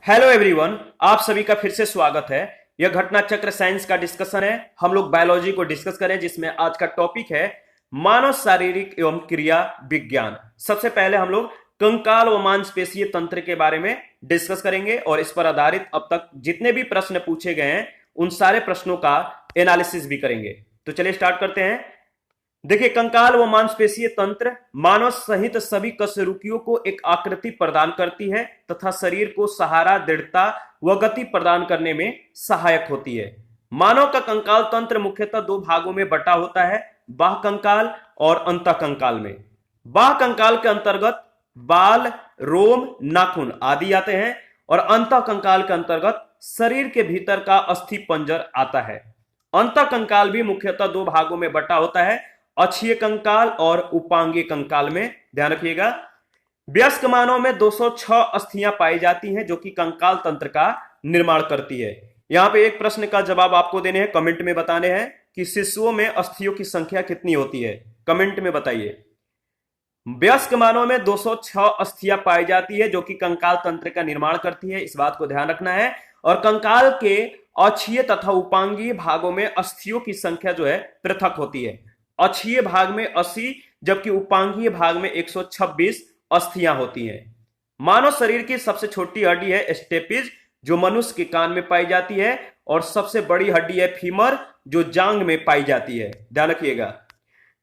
Hello everyone, आप सभी का फिर से स्वागत है। यह घटना चक्र साइंस का डिस्कशन है। हम लोग बायोलॉजी को डिस्कस करें, जिसमें आज का टॉपिक है मानव शारीरिक एवं क्रिया विज्ञान। सबसे पहले हम लोग कंकाल व मांसपेशीय तंत्र के बारे में डिस्कस करेंगे और इस पर आधारित अब तक जितने भी प्रश्न पूछे गए हैं उन सारे प्रश्नों का एनालिसिस भी करेंगे। तो चलिए स्टार्ट करते हैं। देखिए, कंकाल व मांसपेशीय तंत्र मानव सहित सभी कशेरुकियों को एक आकृति प्रदान करती है तथा शरीर को सहारा, दृढ़ता व गति प्रदान करने में सहायक होती है। मानव का कंकाल तंत्र मुख्यतः दो भागों में बटा होता है, बाह्य कंकाल और अंतःकंकाल में। बाह्य कंकाल के अंतर्गत बाल, रोम, नाखून आदि आते हैं और अंतःकंकाल के अंतर्गत शरीर के भीतर का अस्थि पंजर आता है। अंतःकंकाल भी मुख्यतः दो भागों में बटा होता है, अक्षीय कंकाल और उपांगीय कंकाल में। ध्यान रखिएगा, वयस्क मानव में 206 अस्थियां पाई जाती हैं जो कि कंकाल तंत्र का निर्माण करती है। यहां पे एक प्रश्न का जवाब आपको देने हैं, कमेंट में बताने हैं कि शिशुओं में अस्थियों की संख्या कितनी होती है। कमेंट में बताइए। वयस्क मानव में 206 अस्थियां पाई जाती है जो कि कंकाल तंत्र का निर्माण करती है, इस बात को ध्यान रखना है। और कंकाल के अक्षीय तथा उपांगीय भागों में अस्थियों की संख्या जो है पृथक होती है। अक्षीय भाग में 80 जबकि उपांगीय भाग में 126 अस्थियां होती हैं। मानव शरीर की सबसे छोटी हड्डी है स्टेपिज, जो मनुष्य के कान में पाई जाती है, और सबसे बड़ी हड्डी है फीमर, जो जांग में पाई जाती है। ध्यान रखिएगा,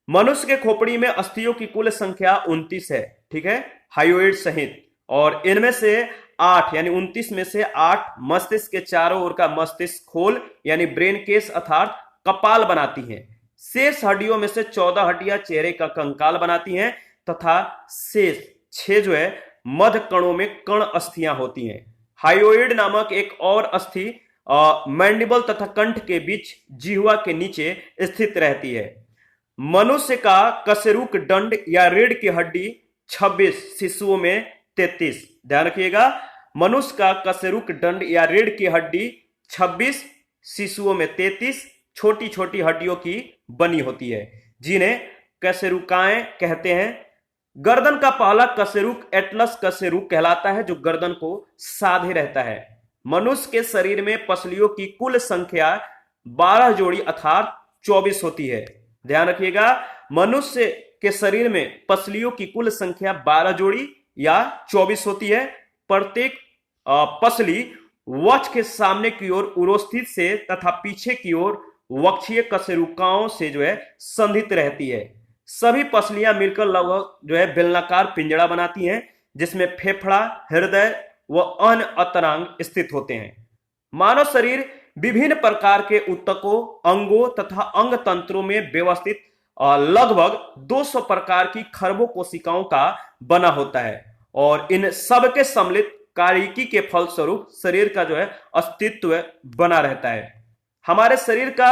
मनुष्य के खोपड़ी में अस्थियों की कुल संख्या 29 है, ठीक है, हायोइड सहित। और इनमें से 8 यानी 29 में से 8 मस्तिष्क के चारों ओर का मस्तिष्क खोल यानी ब्रेन केस अर्थात कपाल बनाती हैं। शेष हड्डियों में से 14 हड्डियां चेहरे का कंकाल बनाती हैं तथा शेष 6 जो है मध्य कणों में कण अस्थियां होती हैं। हायोइड नामक एक और अस्थि मैंडिबल तथा कंठ के बीच जिह्वा के नीचे स्थित रहती है। मनुष्य का कशेरुक दंड या रीढ़ की हड्डी 26, शिशुओं में 33। ध्यान रखिएगा, मनुष्य का कशेरुक दंड या रीढ़ की हड्डी 26, शिशुओं में 33 छोटी छोटी हड्डियों की बनी होती है, जिन्हें कशेरुकाएं कहते हैं। गर्दन का पहला कशेरुक एटलस कशेरुक कहलाता है, जो गर्दन को साधे रहता है। मनुष्य के शरीर में पसलियों की कुल संख्या 12 जोड़ी अर्थात 24 होती है। ध्यान रखिएगा, मनुष्य के शरीर में पसलियों की कुल संख्या 12 जोड़ी या 24 होती है। प्रत्येक पसली वक्ष के सामने की ओर उरोस्थित से तथा पीछे की ओर वक्षीय कशेरुकाओं से जो है संधित रहती है। सभी पसलियां मिलकर लगभग जो है बेलनाकार पिंजड़ा बनाती हैं, जिसमें फेफड़ा, हृदय व अन्य अंतरांग स्थित होते हैं। मानव शरीर विभिन्न प्रकार के ऊतकों, अंगों तथा अंग तंत्रों में व्यवस्थित लगभग 200 प्रकार की खरबों कोशिकाओं का बना होता है, और इन सबके सम्मिलित कार्यकी के फलस्वरूप शरीर का जो है अस्तित्व बना रहता है। हमारे शरीर का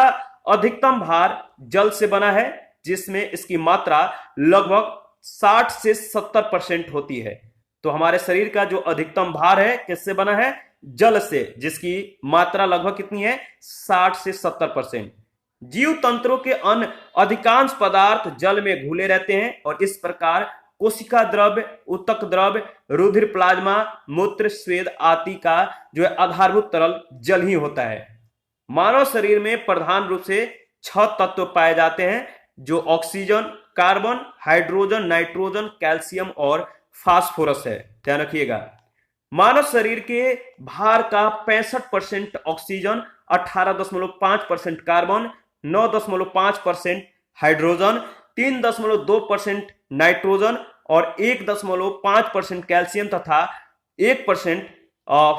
अधिकतम भार जल से बना है, जिसमें इसकी मात्रा लगभग 60 से 70% होती है। तो हमारे शरीर का जो अधिकतम भार है किससे बना है? जल से, जिसकी मात्रा लगभग कितनी है? 60 से 70%। जीव तंत्रों के अन्य अधिकांश पदार्थ जल में घुले रहते हैं, और इस प्रकार कोशिका द्रव्य, ऊतक द्रव्य, रुधिर, प्लाज्मा, मूत्र, स्वेद आदि का जो है आधारभूत तरल जल ही होता है। मानव शरीर में प्रधान रूप से 6 तत्व पाए जाते हैं, जो oxygen, carbon, hydrogen, nitrogen, calcium और फास्फोरस है। ध्यान रखिएगा, मानव शरीर के भार का 65% ऑक्सीजन, 18.5% कार्बन, 9.5% हाइड्रोजन, 3.2% नाइट्रोजन और 1.5% कैल्शियम तथा 1%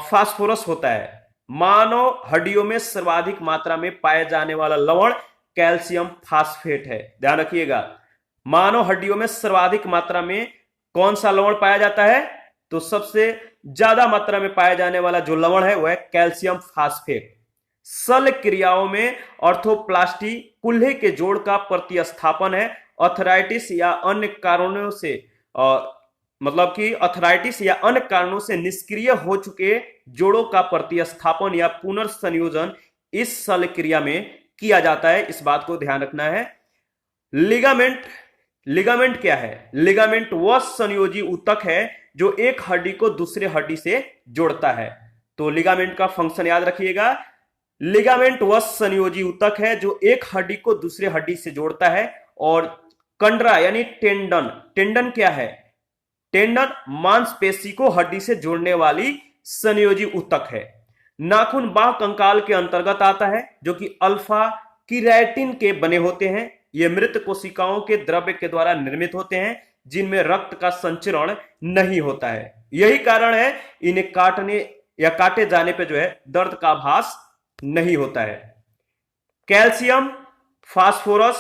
फास्फोरस होता है। मानव हड्डियों में सर्वाधिक मात्रा में पाए जाने वाला लवण कैल्शियम फास्फेट है। ध्यान रखिएगा, मानव हड्डियों में सर्वाधिक मात्रा में कौन सा लवण पाया जाता है? तो सबसे ज्यादा मात्रा में पाया जाने वाला जो लवण है वह है कैल्शियम फास्फेट। शल्य क्रियाओं में ऑर्थोप्लास्टी कुल्हे के जोड़ का प्रतिस्थापन है। अर्थराइटिस या अन्य कारणों से निष्क्रिय हो चुके जोड़ों का प्रतिस्थापन या पुनर्संयोजन इस शल्य क्रिया में किया जाता है, इस बात को ध्यान रखना है। लिगामेंट क्या है? लिगामेंट वह संयोजी ऊतक है जो एक हड्डी को दूसरे हड्डी से जोड़ता है। तो लिगामेंट का फंक्शन याद रखिएगा। लिगामेंट वह संयोजी ऊतक है जो एक हड्डी को दूसरे हड्डी से जोड़ता है। और कंडरा यानी टेंडन, टेंडन क्या है? टेंडन मांसपेशी को हड्डी से जोड़ने वाली संयोजी ऊतक है। नाखून बाह कंकाल के अंतर्गत आता है जो कि अल्फा कीरेटिन के बने होते हैं। ये मृत कोशिकाओं के द्रव्य के द्वारा निर्मित होते हैं जिनमें रक्त का संचरण नहीं होता है। यही कारण है इन्हें काटने या काटे जाने पे जो है दर्द का आभास नहीं होता है। कैल्शियम, फास्फोरस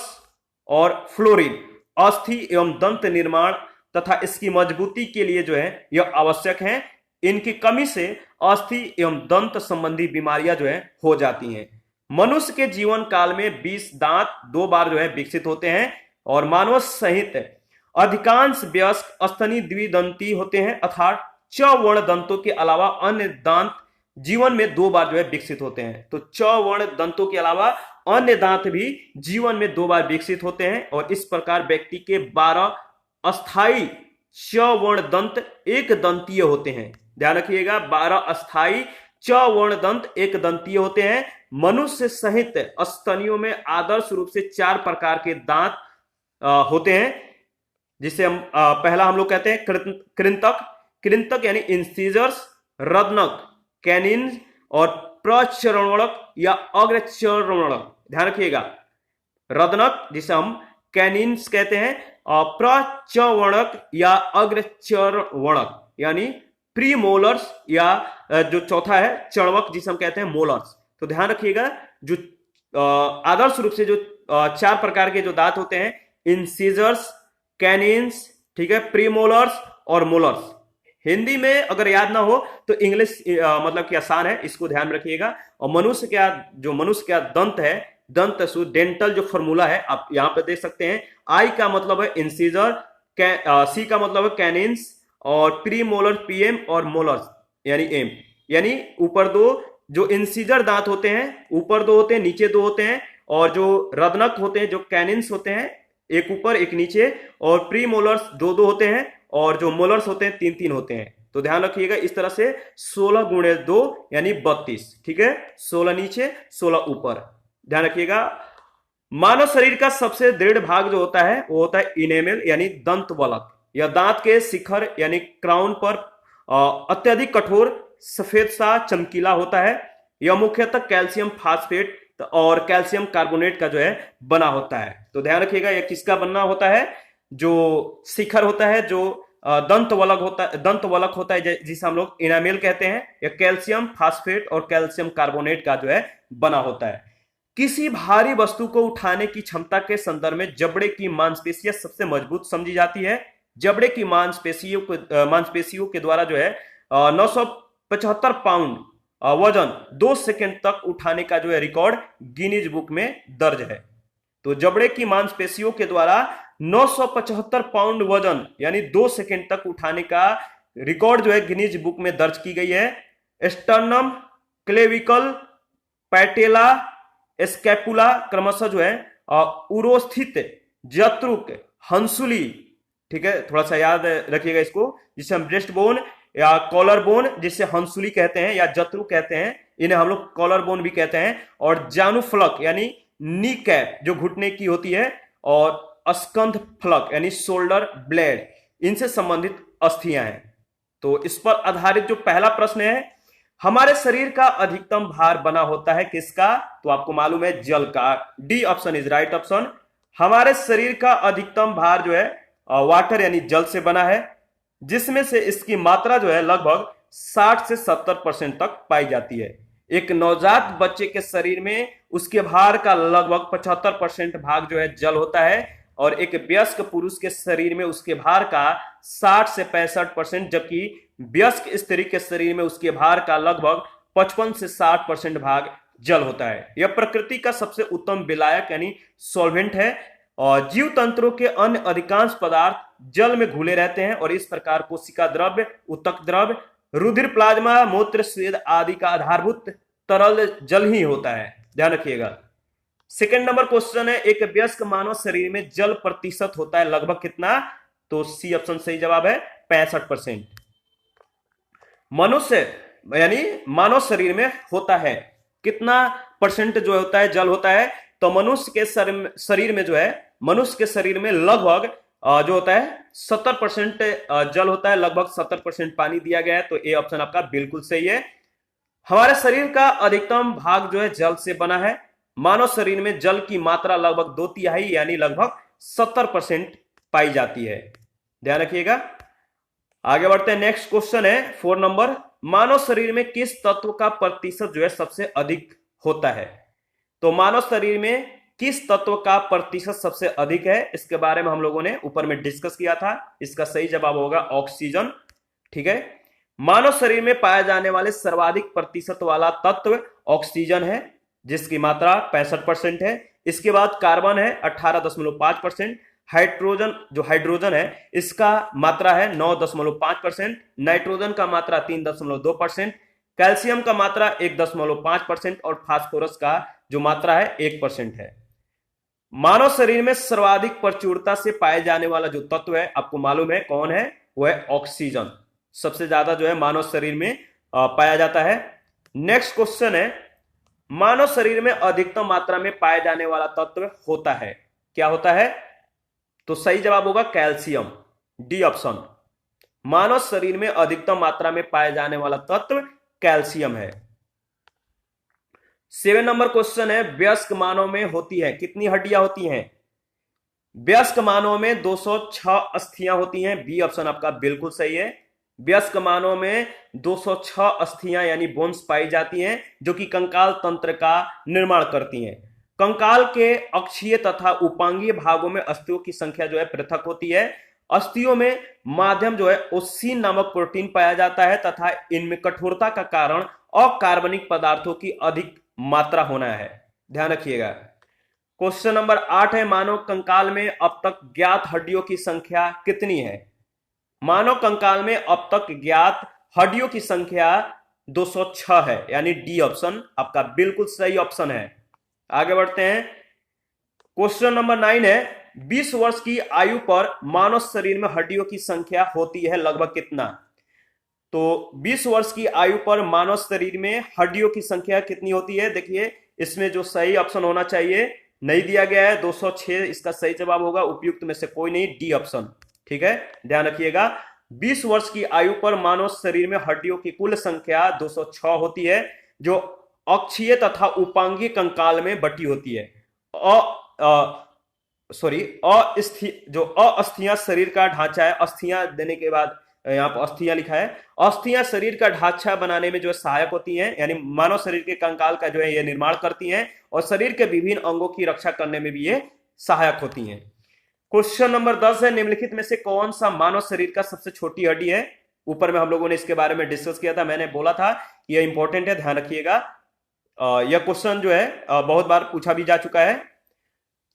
और फ्लोरीन अस्थि एवं दंत निर्माण तथा इसकी मजबूती के लिए जो है यह आवश्यक है। इनकी कमी से अस्थि एवं दंत संबंधी बीमारियां जो है हो जाती हैं। मनुष्य के जीवन काल में 20 दांत 2 बार जो है विकसित होते हैं और मानव सहित अधिकांश वयस्क स्तनी द्विदंती होते हैं, अर्थात चौवर्ण दंतों के अलावा अन्य दांत जीवन में 2 बार जो है विकसित होते हैं। तो चौवर्ण दंतों के अलावा अन्य दांत भी जीवन में 2 बार विकसित होते हैं और इस प्रकार व्यक्ति के 12 अस्थाई चौवर्ण दंत एक दंतीय होते हैं। ध्यान रखिएगा, 12 अस्थाई चौवर्ण दंत एक दंतीय होते हैं। मनुष्य सहित स्तनियों में आदर्श रूप से 4 प्रकार के दांत होते हैं, जिसे हम पहला हम लोग कहते हैं कृंतक। कृंतक यानी इंसीजर्स, रत्नक, कैनिन्स और प्रचरणक या अग्रचरणक। ध्यान रखिएगा, रत्नक जिसे हम कैनिन्स कहते हैं और प्रचरणक या अग्रचरणक यानी प्रीमोलर्स या जो चौथा है चणवक जिसे हम कहते हैं मोलर्स। तो ध्यान रखिएगा, जो आदर्श रूप से जो 4 प्रकार के जो दांत होते हैं, इंसीजर्स, कैनिन्स, ठीक है, प्रीमोलर्स और मोलर्स। हिंदी में अगर याद ना हो तो इंग्लिश मतलब कि आसान है, इसको ध्यान रखिएगा। और मनुष्य का दंत है, दंत सूत्र डेंटल जो फॉर्मूला है आप यहां पे देख सकते हैं। आई का मतलब है इंसीजर, सी का मतलब है कैनिन्स और प्रीमोलर पीएम और मोलर्स यानी एम। यानी ऊपर 2 जो इंसीजर दांत होते हैं, ऊपर 2 होते हैं, नीचे 2 होते हैं। और जो रत्नक होते हैं, जो कैनिन्स होते हैं, एक ऊपर एक नीचे। और प्रीमोलर्स 2-2 होते हैं और जो मोलर्स होते हैं 3-3 होते हैं। तो ध्यान रखिएगा, इस तरह से 16 गुणे 2 यानी 32। ठीक है, 16 नीचे 16 ऊपर। ध्यान रखिएगा, मानव शरीर का सबसे दृढ़ भाग जो होता है वो होता है इनेमल यानी दंत वलक। यह दांत के शिखर यानी क्राउन पर अत्यधिक कठोर सफेद सा चमकीला होता है। यह मुख्यतः कैल्शियम फास्फेट और कैल्शियम कार्बोनेट का जो है बना होता है। तो ध्यान रखिएगा, यह किसका बनना होता है? जो शिखर होता है, जो दंत वलक होता है जिसे हम लोग इनामेल कहते हैं, यह कैल्शियम फास्फेट और कैल्शियम कार्बोनेट का जो है बना होता है। किसी भारी वस्तु को उठाने की क्षमता के संदर्भ में जबड़े की मांसपेशियां सबसे मजबूत समझी जाती है। जबड़े की मांसपेशियों के द्वारा जो है 975 पाउंड वजन 2 सेकंड तक उठाने का जो है रिकॉर्ड गिनीज बुक में दर्ज है। तो जबड़े की मांसपेशियों के द्वारा 975 पाउंड वजन यानी 2 सेकंड तक उठाने का रिकॉर्ड जो है गिनीज बुक में दर्ज की गई है। स्टर्नम, क्लेविकल, पैटेला, स्कैपुला क्रमशः जो है उरोस्थित जत्रुक, हंसुली, ठीक है, थोड़ा सा याद रखिएगा इसको, जिसे हम ब्रेस्ट बोन या कॉलर बोन जिसे हंसुली कहते हैं या जत्रु कहते हैं, इन्हें हम लोग कॉलर बोन भी कहते हैं। और जानु फलक यानी नी कैप जो घुटने की होती है, और स्कंध फलक यानी शोल्डर ब्लेड, इनसे संबंधित अस्थियां हैं। तो इस पर आधारित जो पहला प्रश्न है, हमारे शरीर का अधिकतम भार बना होता है किसका? तो आपको मालूम है जल का। D option is right option. हमारे शरीर का अधिकतम भार जो है वाटर यानी जल से बना है, जिसमें से इसकी मात्रा जो है लगभग 60 से 70% तक पाई जाती है। एक नवजात बच्चे के शरीर में उसके भार का लगभग 75% भाग जो है जल होता है, और एक वयस्क पुरुष के शरीर में उसके भार का 60 से 65%, जबकि वयस्क स्त्री के शरीर में उसके भार का लगभग 55 से 60% भाग जल होता है। यह प्रकृति का सबसे उत्तम विलायक यानी सॉल्वेंट है, और जीव तंत्रों के अन्य अधिकांश पदार्थ जल में घुले रहते हैं, और इस प्रकार कोशिका द्रव्य, ऊतक द्रव्य, रुधिर, प्लाज्मा, मूत्र, स्वेद आदि का आधारभूत तरल जल ही होता है। ध्यान रखिएगा। सेकंड नंबर क्वेश्चन है, एक वयस्क मानव शरीर में जल प्रतिशत होता है लगभग कितना? तो सी ऑप्शन सही जवाब है 65%। मनुष्य यानी मानव शरीर में होता है। कितना परसेंट जो होता है जल होता है? तो मनुष्य के शरीर में जो है, मनुष्य के शरीर में लगभग जो होता है 70% जल होता है, लगभग 70% पानी दिया गया है। तो ए ऑप्शन आपका बिल्कुल सही है। हमारे शरीर का अधिकतम भाग जो है जल से बना है। मानव शरीर में जल की मात्रा लगभग 2/3 यानी लगभग 70% पाई जाती है। ध्यान रखिएगा। आगे बढ़ते हैं। नेक्स्ट क्वेश्चन है 4 नंबर। मानव शरीर में किस तत्व का प्रतिशत जो है सबसे अधिक होता है? तो मानव शरीर में किस तत्व का प्रतिशत सबसे अधिक है, इसके बारे में हम लोगों ने ऊपर में डिस्कस किया था। इसका सही जवाब होगा ऑक्सीजन। ठीक है। मानव शरीर में पाए जाने वाले सर्वाधिक प्रतिशत वाला तत्व ऑक्सीजन है, जिसकी मात्रा 65% है। इसके बाद कार्बन है 18.5%। हाइड्रोजन, जो हाइड्रोजन है, इसका मात्रा है 9.5%। नाइट्रोजन का मात्रा 3.2%। कैल्शियम का मात्रा 1.5% और फास्फोरस का जो मात्रा है 1% है। मानव शरीर में सर्वाधिक प्रचुरता से पाए जाने वाला जो तत्व है, आपको मालूम है कौन है? वो है ऑक्सीजन। सबसे ज्यादा जो है मानव शरीर में पाया जाता है। नेक्स्ट क्वेश्चन है, मानव शरीर में अधिकतम मात्रा में पाए जाने वाला तत्व होता है, क्या होता है? तो सही जवाब होगा कैल्शियम, डी ऑप्शन। मानव शरीर में अधिकतम मात्रा में पाए जाने वाला तत्व कैल्शियम है। 7 नंबर क्वेश्चन है, वयस्क मानव में होती है कितनी हड्डियां होती हैं? वयस्क मानव में 206 अस्थियां होती हैं। बी ऑप्शन आपका बिल्कुल सही है। वयस्क मानव में 206 अस्थियां यानी बोन्स पाई जाती हैं, जो कि कंकाल तंत्र का निर्माण करती हैं। कंकाल के अक्षीय तथा उपांगीय भागों में अस्थियों की संख्या जो है पृथक होती है। अस्थियों में माध्यम जो है ओसीन नामक प्रोटीन पाया जाता है तथा इनमें कठोरता का कारण अकार्बनिक पदार्थों की अधिक मात्रा होना है। ध्यान रखिएगा। क्वेश्चन नंबर 8 है, मानव कंकाल में अब तक ज्ञात हड्डियों की संख्या कितनी है? मानव कंकाल में अब तक ज्ञात हड्डियों की संख्या 206 है, यानी डी ऑप्शन आपका बिल्कुल सही ऑप्शन है। आगे बढ़ते हैं। क्वेश्चन नंबर 9 है, 20 वर्ष की आयु पर मानव शरीर में हड्डियों की संख्या होती है लगभग कितना? तो 20 वर्ष की आयु पर मानव शरीर में हड्डियों की संख्या कितनी होती है? देखिए, इसमें जो सही ऑप्शन होना चाहिए नहीं दिया गया है, 206 इसका सही जवाब होगा। उपयुक्त में से कोई नहीं, डी ऑप्शन। ठीक है, ध्यान रखिएगा। 20 वर्ष की आयु पर मानव शरीर में हड्डियों की कुल संख्या 206 होती है, जो अक्षीय तथा उपांगीय कंकाल में बटी होती है। जो अस्थियां शरीर का ढांचा है, अस्थियां देने के बाद यहाँ पर अस्थियां लिखा है। अस्थियां शरीर का ढांचा बनाने में जो है सहायक होती हैं, यानी मानव शरीर के कंकाल का जो है ये निर्माण करती हैं और शरीर के विभिन्न अंगों की रक्षा करने में भी ये सहायक होती हैं। क्वेश्चन नंबर 10 है, निम्नलिखित में से कौन सा मानव शरीर का सबसे छोटी हड्डी है? ऊपर में हम लोगों ने इसके बारे में डिस्कस किया था, मैंने बोला था कि यह इंपॉर्टेंट है, ध्यान रखिएगा। यह क्वेश्चन जो है बहुत बार पूछा भी जा चुका है।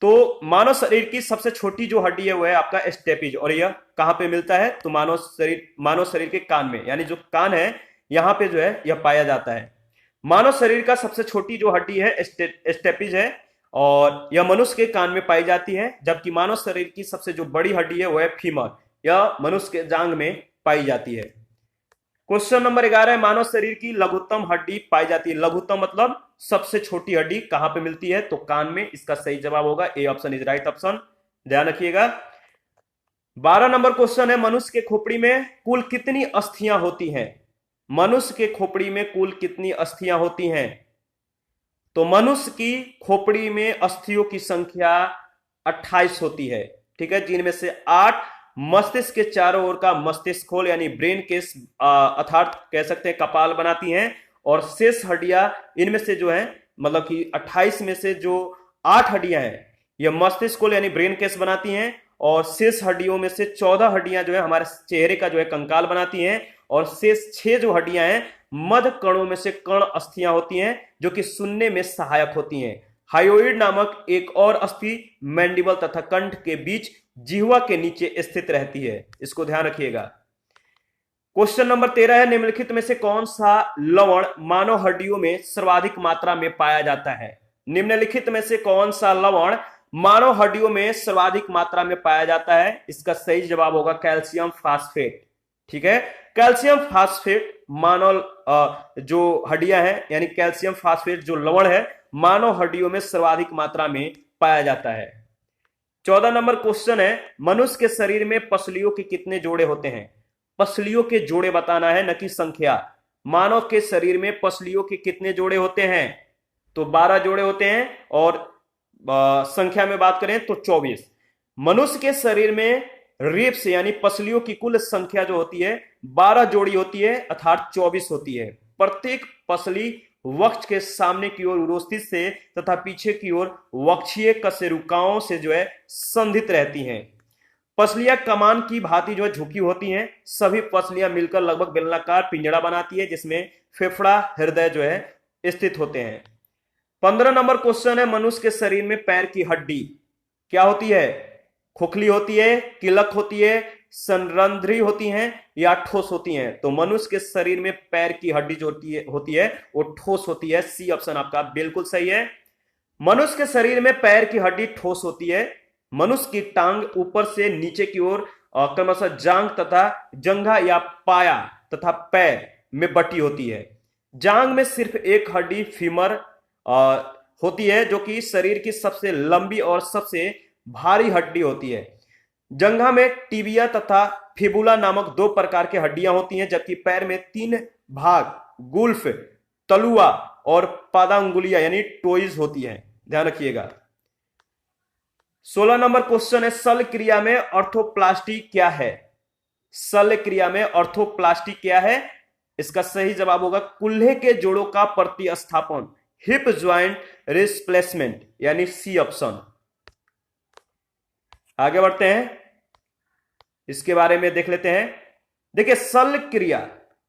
तो मानव शरीर की सबसे छोटी जो हड्डी है वो है आपका स्टेपिज, और यह कहां पे मिलता है? तो मानव शरीर के कान में, यानी जो कान है यहां पे जो है यह पाया जाता है। मानव शरीर का सबसे छोटी जो हड्डी है स्टेपिज है, और यह मनुष्य के कान में पाई जाती है। जबकि मानव शरीर की सबसे जो बड़ी हड्डी है वह है फीमर, यह मनुष्य के जांघ में पाई जाती है। क्वेश्चन नंबर 11 है, मानव शरीर की लघुत्तम हड्डी पाई जाती है। लघुत्तम मतलब सबसे छोटी हड्डी कहां पे मिलती है? तो कान में। इसका सही जवाब होगा A option is right option, ध्यान रखिएगा। 12 नंबर क्वेश्चन है, मनुष्य के खोपड़ी में कुल कितनी अस्थियां होती हैं? मनुष्य के खोपड़ी में कुल कितनी अस्थियां होती हैं? तो मनुष्य की खोपड़ी में अस्थियों की संख्या 28 होती है। ठीक है, जिनमें से 8 मस्तिष्क के चारों ओर का मस्तिष्क खोल यानी ब्रेन केस अर्थात कह सकते हैं कपाल बनाती हैं, और शेष हड्डियां इनमें से जो है मतलब कि 28 में से जो 8 हड्डियां हैं यह मस्तिष्क खोल यानी ब्रेन केस बनाती हैं, और शेष हड्डियों में से 14 हड्डियां जो है हमारे चेहरे का जो है कंकाल बनाती हैं, और शेष 6 जो हड्डियां हैं मध्य कणों में से कर्ण अस्थियां होती हैं, जो कि सुनने में सहायक होती हैं। हायोइड नामक एक और अस्थि मैंडिबल तथा कंठ के बीच जिह्वा के नीचे स्थित रहती है, इसको ध्यान रखिएगा। क्वेश्चन नंबर 13 है, निम्नलिखित में से कौन सा लवण मानव हड्डियों में सर्वाधिक मात्रा में पाया जाता है? निम्नलिखित में से कौन सा लवण मानव हड्डियों में सर्वाधिक मात्रा में पाया जाता है? इसका सही जवाब होगा कैल्शियम फास्फेट। ठीक है, कैल्शियम फास्फेट मानव जो हड्डियां हैं यानी कैल्शियम फास्फेट जो लवण है मानव हड्डियों में सर्वाधिक मात्रा में पाया जाता है। 14 नंबर क्वेश्चन है, मनुष्य के शरीर में पसलियों के कितने जोड़े होते हैं? पसलियों के जोड़े बताना है, न कि संख्या। मानव के शरीर में पसलियों के कितने जोड़े होते हैं? तो 12 जोड़े होते हैं, और संख्या में बात करें तो 24। मनुष्य के शरीर में रिब्स यानी पसलियों की कुल संख्या जो होती है 12 जोड़ी होती है, अर्थात 24 होती है। प्रत्येक पसली वक्ष के सामने की ओर उरोस्थित से तथा पीछे की ओर वक्षीय कशेरुकाओं से जो है संधित रहती हैं। पसलियां कमान की भांति जो है झुकी होती हैं। सभी पसलियां मिलकर लगभग बेलनाकार पिंजड़ा बनाती है जिसमें फेफड़ा हृदय जो है स्थित होते हैं। 15 नंबर क्वेश्चन है, मनुष्य के शरीर में पैर की हड्डी क्या होती है? खोखली होती है, किलक होती है, संरंध्री होती हैं या ठोस होती हैं? तो मनुष्य के शरीर में पैर की हड्डी जो होती है वो ठोस होती है। सी ऑप्शन आपका बिल्कुल सही है। मनुष्य के शरीर में पैर की हड्डी ठोस होती है। मनुष्य की टांग ऊपर से नीचे की ओर क्रमशः जांग तथा जंघा या पाया तथा पैर में बटी होती है। जांग में सिर्फ एक हड्डी फीमर होती है जो कि शरीर की सबसे लंबी और सबसे भारी हड्डी होती है। जंघा में टिबिया तथा फिबुला नामक 2 प्रकार की हड्डियां होती हैं, जबकि पैर में 3 भाग गुल्फ, तलुआ और पादांगुलिया यानी टोइज होती हैं। ध्यान रखिएगा। 16 नंबर क्वेश्चन है, शल्य क्रिया में ऑर्थोप्लास्टी क्या है? शल्य क्रिया में ऑर्थोप्लास्टी क्या है? इसका सही जवाब होगा कुल्हे के जोड़ों का प्रतिस्थापन, हिप ज्वाइंट रिप्लेसमेंट, यानी सी ऑप्शन। आगे बढ़ते हैं, इसके बारे में देख लेते हैं। देखिए, शल्य क्रिया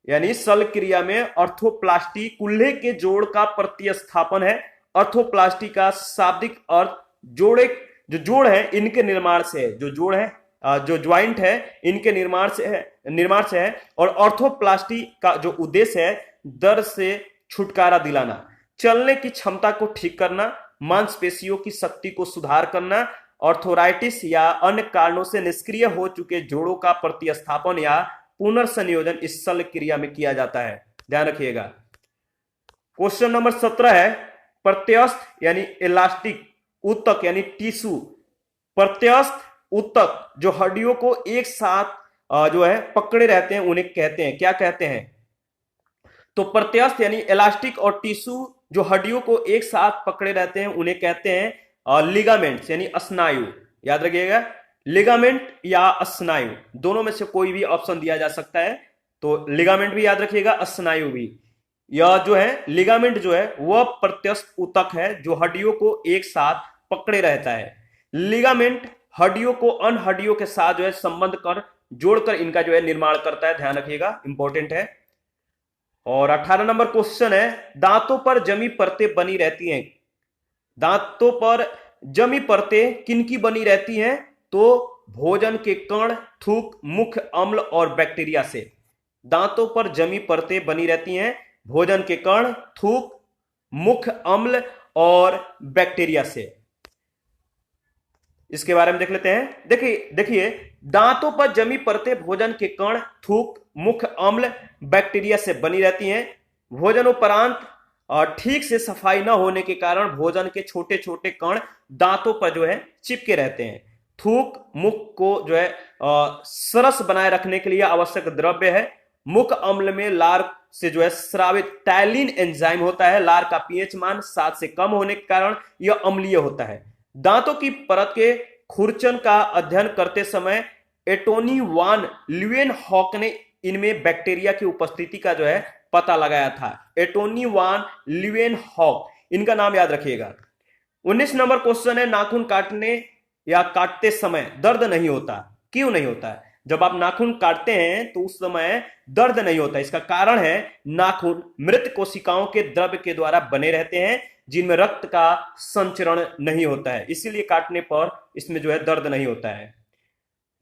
यानी शल्य क्रिया में ऑर्थोप्लास्टी कुल्हे के जोड़ का प्रतिस्थापन है। ऑर्थोप्लास्टी का शाब्दिक अर्थ जोड़े, जो जोड़ है इनके निर्माण से है, जो जोड़ है जो ज्वाइंट है इनके निर्माण से है। और ऑर्थोप्लास्टी का जो उद्देश्य है दर्द से छुटकारा दिलाना, चलने की क्षमता को ठीक करना, मांसपेशियों की शक्ति को सुधार करना, ऑर्थोराइटिस या अन्य कारणों से निष्क्रिय हो चुके जोड़ों का प्रतिस्थापन या पुनर्संयोजन इस शल्य क्रिया में किया जाता है। ध्यान रखिएगा। क्वेश्चन नंबर 17 है, प्रत्यस्थ यानी इलास्टिक, ऊतक यानी टिश्यू, प्रत्यस्थ ऊतक जो हड्डियों को एक साथ जो है पकड़े रहते हैं उन्हें कहते हैं, क्या कहते हैं? तो प्रत्यस्थ यानी इलास्टिक और टिश्यू जो हड्डियों को एक साथ पकड़े रहते हैं उन्हें कहते हैं लिगामेंट्स यानी स्नायु। याद रखिएगा, लिगामेंट या स्नायु दोनों में से कोई भी ऑप्शन दिया जा सकता है। तो लिगामेंट भी याद रखिएगा, स्नायु भी। यह जो है लिगामेंट जो है वह प्रत्यस्थ ऊतक है जो हड्डियों को एक साथ पकड़े रहता है। लिगामेंट हड्डियों को अन्य हड्डियों के साथ जो है संबंध कर जोड़कर इनका जो है निर्माण करता है। ध्यान रखिएगा, इंपॉर्टेंट है। और 18 नंबर क्वेश्चन है, दांतों पर जमी परतें बनी रहती हैं। दांतों पर जमी परतें किनकी बनी रहती हैं? तो भोजन के कण, थूक, मुख अम्ल और बैक्टीरिया से। दांतों पर जमी परतें बनी रहती हैं भोजन के कण, थूक, मुख अम्ल और बैक्टीरिया से। इसके बारे में देख लेते हैं। देखिए दांतों पर जमी परतें भोजन के कण, थूक, मुख अम्ल, बैक्टीरिया से बनी रहती हैं। भोजनोपरांत ठीक से सफाई न होने के कारण भोजन के छोटे छोटे कण दांतों पर जो है चिपके रहते हैं। थूक मुख को जो है सरस बनाए रखने के लिए आवश्यक द्रव्य है। मुख अम्ल में लार से जो है स्रावित टाइलिन एंजाइम होता है। लार का पीएच मान 7 से कम होने के कारण यह अम्लीय होता है। दांतों की परत के खुरचन का अध्ययन करते समय एटोनी वान ल्यूएनहॉक ने इनमें बैक्टीरिया की उपस्थिति का जो है पता लगाया था। एटोनी वान ल्यूएनहॉक, इनका नाम याद रखिएगा। 19 नंबर क्वेश्चन है, नाखून काटने या काटते समय दर्द नहीं होता, क्यों नहीं होता है? जब आप नाखून काटते हैं तो उस समय दर्द नहीं होता। इसका कारण है नाखून मृत कोशिकाओं के द्रव्य के द्वारा बने रहते हैं जिनमें रक्त का संचरण नहीं होता है, इसीलिए काटने पर इसमें जो है दर्द नहीं होता है।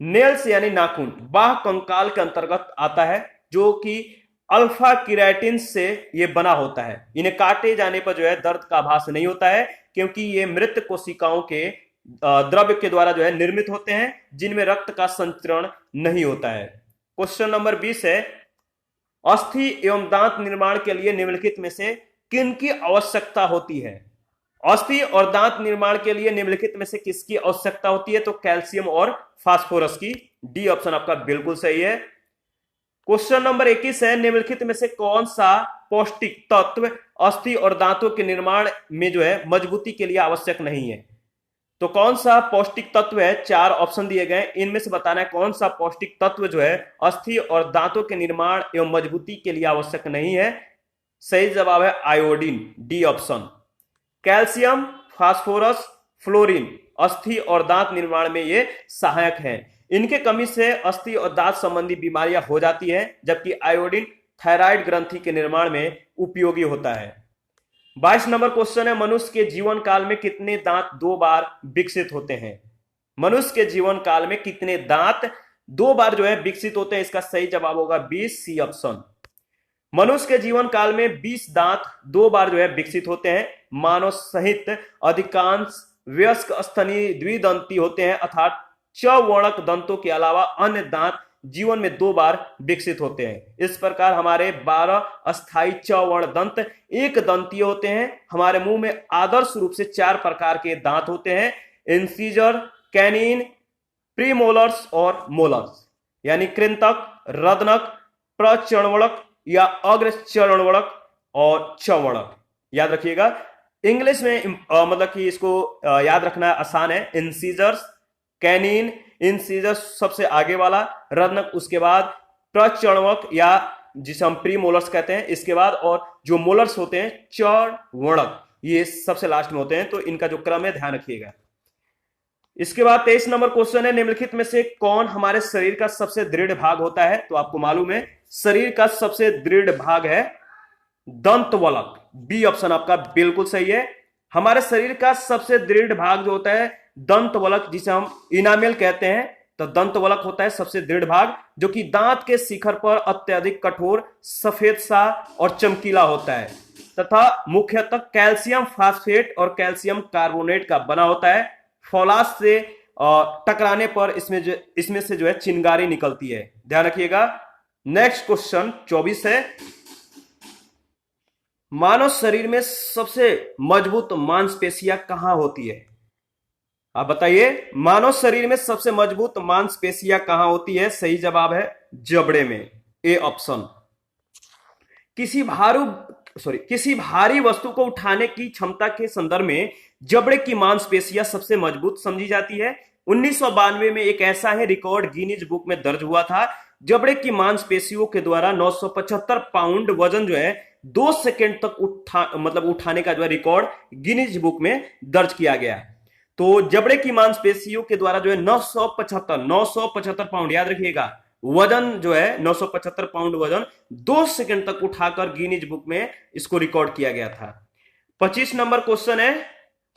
नेल्स यानी नाखून बाह्य कंकाल के अंतर्गत आता है जो कि अल्फा किराटिन से ये बना होता है। इन्हें काटे जाने पर जो है दर्द का आभास नहीं होता है क्योंकि ये मृत कोशिकाओं के द्रव्य के द्वारा जो है निर्मित होते हैं जिनमें रक्त का संचरण नहीं होता है। क्वेश्चन नंबर 20 है, अस्थि एवं दांत निर्माण के लिए निम्नलिखित में से किनकी आवश्यकता होती है? अस्थि और दांत निर्माण के लिए निम्नलिखित में से किसकी आवश्यकता होती है? तो कैल्शियम और फास्फोरस की। डी ऑप्शन आपका बिल्कुल सही है। क्वेश्चन नंबर 21 है, निम्नलिखित में से कौन सा पौष्टिक तत्व अस्थि और दांतों के निर्माण में जो है मजबूती के लिए आवश्यक नहीं है? तो कौन सा पौष्टिक तत्व है? 4 ऑप्शन दिए गए, इनमें से बताना है कौन सा पौष्टिक तत्व जो है अस्थि और दांतों के निर्माण एवं मजबूती के लिए आवश्यक नहीं है। सही जवाब है iodine, D option. Calcium, phosphorus, fluorine अस्थि और दांत निर्माण में ये सहायक हैं। इनके कमी से अस्थि और दांत संबंधी बीमारियां हो जाती हैं, जबकि आयोडीन थायराइड ग्रंथि के निर्माण में उपयोगी होता है। 22 नंबर क्वेश्चन है, मनुष्य के जीवन काल में कितने दांत 2 बार विकसित होते हैं? मनुष्य के जीवन काल में कितने दांत 2 बार जो है विकसित होते हैं? इसका सही जवाब होगा 20, सी ऑप्शन। मनुष्य के जीवन काल में 20 दांत 2 बार जो है विकसित होते हैं। मानव सहित अधिकांश वयस्क स्तनी द्विदंती होते हैं, अर्थात चौवर्णक दंतों के अलावा अन्य दांत जीवन में 2 बार विकसित होते हैं। इस प्रकार हमारे 12 अस्थायी चौवर्ण दंत एक दंतीय होते हैं। हमारे मुंह में आदर्श रूप से 4 प्रकार के दांत होते हैं, इंसीजर, कैनिन, प्रीमोलर्स और मोलर्स, यानी कृंतक, रदनक, प्रचर्वणक या अग्रचर्वणक और चौवर्णक। याद रखिएगा, इंग्लिश में मतलब कि इसको याद रखना आसान है। इंसीजर्स, कैनिन, इंसीजर्स सबसे आगे वाला, रदनक उसके बाद, प्रचर्वणक या जिसे हम प्री मोलर्स कहते हैं इसके बाद, और जो मोलर्स होते हैं चर्वणक, ये सबसे लास्ट में होते हैं। तो इनका जो क्रम है ध्यान रखिएगा। इसके बाद 23 नंबर क्वेश्चन है, निम्नलिखित में से कौन हमारे शरीर का सबसे दृढ़ भाग होता है? तो आपको मालूम है शरीर का सबसे दृढ़ भाग है दंतवलक, बी ऑप्शन आपका बिल्कुल सही है। हमारे शरीर का सबसे दृढ़ भाग जो होता है दंतवलक, जिसे हम इनामेल कहते हैं, तो दंतवलक होता है सबसे दृढ़ भाग, जो कि दांत के शिखर पर अत्यधिक कठोर, सफेद सा और चमकीला होता है तथा मुख्यतः कैल्शियम फास्फेट और कैल्शियम कार्बोनेट का बना होता है। फौलाद से टकराने पर इसमें से जो है चिंगारी निकलती है, ध्यान रखिएगा। नेक्स्ट क्वेश्चन 24 है, मानव शरीर में सबसे मजबूत मांसपेशियां कहां होती है? आप बताइए, मानव शरीर में सबसे मजबूत मांसपेशियां कहां होती है? सही जवाब है जबड़े में, ए ऑप्शन। किसी भारी वस्तु को उठाने की क्षमता के संदर्भ में जबड़े की मांसपेशियां सबसे मजबूत समझी जाती है। 1992 में एक ऐसा है रिकॉर्ड गिनीज बुक में दर्ज हुआ था, जबड़े की मांसपेशियों के द्वारा 975 पाउंड वजन जो है 2 सेकेंड तक उठाने का जो है रिकॉर्ड गिनीज बुक में दर्ज किया गया। तो जबड़े की मांसपेशियों के द्वारा जो है 975 पाउंड, याद रखिएगा, वजन जो है 975 पाउंड वजन 2 सेकंड तक उठाकर गिनीज बुक में इसको रिकॉर्ड किया गया था। 25 नंबर क्वेश्चन है,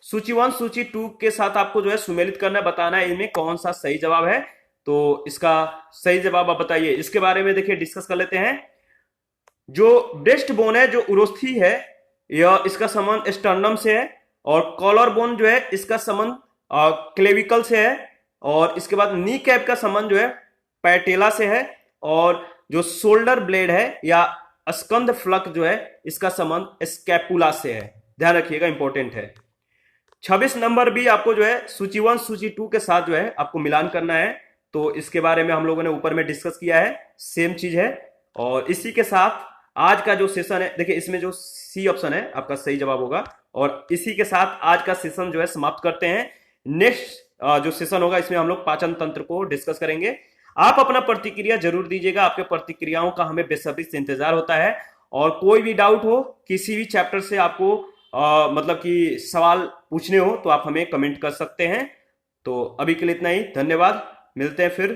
सूची 1 सूची 2 के साथ आपको जो है सुमेलित करना, बताना है इनमें कौन सा सही जवाब है। तो इसका सही जवाब आप बताइए। इसके बारे में देखिए डिस्कस कर लेते हैं। जो ब्रेस्ट बोन है, जो उरोस्थी है, यह इसका संबंध स्टर्नम से है, और कॉलर बोन जो है इसका संबंध क्लेविकल से है, और इसके बाद नी कैप का संबंध जो है पैटेला से है, और जो शोल्डर ब्लेड है या स्कंध फ्लक जो है इसका संबंध स्कैपुला से है, ध्यान रखिएगा, इंपॉर्टेंट है। 26 नंबर भी आपको जो है सूची 1 सूची 2 के साथ जो है आपको मिलान करना है। तो इसके बारे में हम लोगों ने ऊपर में डिस्कस किया है, सेम चीज है। और इसी के साथ आज का जो सेशन है, देखिए इसमें जो सी ऑप्शन है आपका सही जवाब होगा। और इसी के साथ आज का सेशन जो है समाप्त करते हैं। नेक्स्ट जो सेशन होगा इसमें हम लोग पाचन तंत्र को डिस्कस करेंगे। आप अपना प्रतिक्रिया जरूर दीजिएगा, आपके प्रतिक्रियाओं का हमें बेसब्री से इंतजार होता है। और कोई भी डाउट हो, किसी भी चैप्टर से आपको मतलब कि सवाल पूछने हो, तो आप हमें कमेंट कर सकते हैं। तो अभी के लिए इतना ही, धन्यवाद, मिलते हैं फिर